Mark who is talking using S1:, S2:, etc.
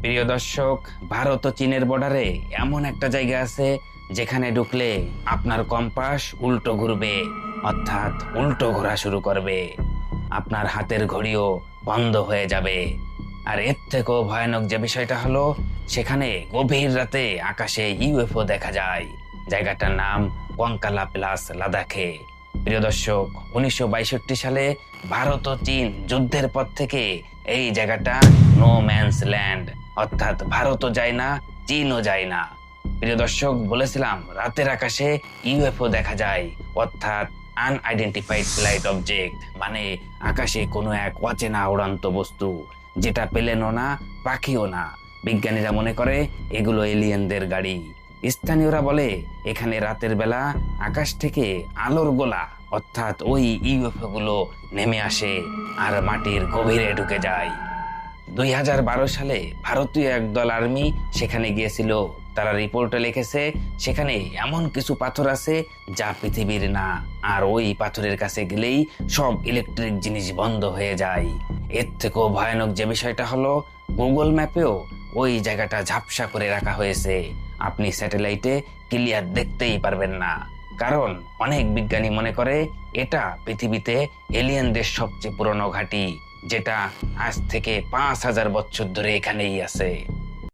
S1: প্রিয় দর্শক, ভারত ও চীনের বর্ডারে এমন একটা জায়গা আছে যেখানে ঢুকলে আপনার কম্পাস উল্টো ঘুরবে, অর্থাৎ উল্টো ঘোরা শুরু করবে। আপনার হাতের ঘড়িও বন্ধ হয়ে যাবে। আর এর থেকেও ভয়ানক যে বিষয়টা হলো, সেখানে গভীর রাতে আকাশে ইউএফও দেখা যায়। জায়গাটার নাম কঙ্কালা প্লাস লাদাখে। প্রিয় দর্শক, 1962 সালে ভারত ও চীন যুদ্ধের পর থেকে এই জায়গাটা নো ম্যানস ল্যান্ড, অর্থাৎ ভারতও যায় না, চীনও যায় না। প্রিয় দর্শক, বলেছিলাম রাতের আকাশে ইউএফও দেখা যায়, অর্থাৎ আনআইডেন্টিফাইড ফ্লাইট অবজেক্ট, মানে আকাশে কোনো এক অচেনা উড়ান্ত বস্তু, যেটা প্লেনও না, পাখিও না। বিজ্ঞানীরা মনে করে এগুলো এলিয়েনদের গাড়ি। স্থানীয়রা বলে এখানে রাতের বেলা আকাশ থেকে আলোর গোলা, অর্থাৎ ওই ইউএফও গুলো নেমে আসে আর মাটির গভীরে ঢুকে যায়। 2012 সালে ভারতীয় একদল আর্মি সেখানে গিয়েছিল। তারা রিপোর্টে লিখেছে সেখানে এমন কিছু পাথর আছে যা পৃথিবীর না, আর ওই পাথরের কাছে গেলেই সব ইলেকট্রিক জিনিস বন্ধ হয়ে যায়। এর থেকেও ভয়ানক যে বিষয়টা হলো, গুগল ম্যাপেও ওই জায়গাটা ঝাপসা করে রাখা হয়েছে। আপনি স্যাটেলাইটে ক্লিয়ার দেখতেই পারবেন না, কারণ অনেক বিজ্ঞানী মনে করে এটা পৃথিবীতে এলিয়েনদের সবচেয়ে পুরনো ঘাঁটি, যেটা আজ থেকে 5000 বছর ধরে এখানেই আছে।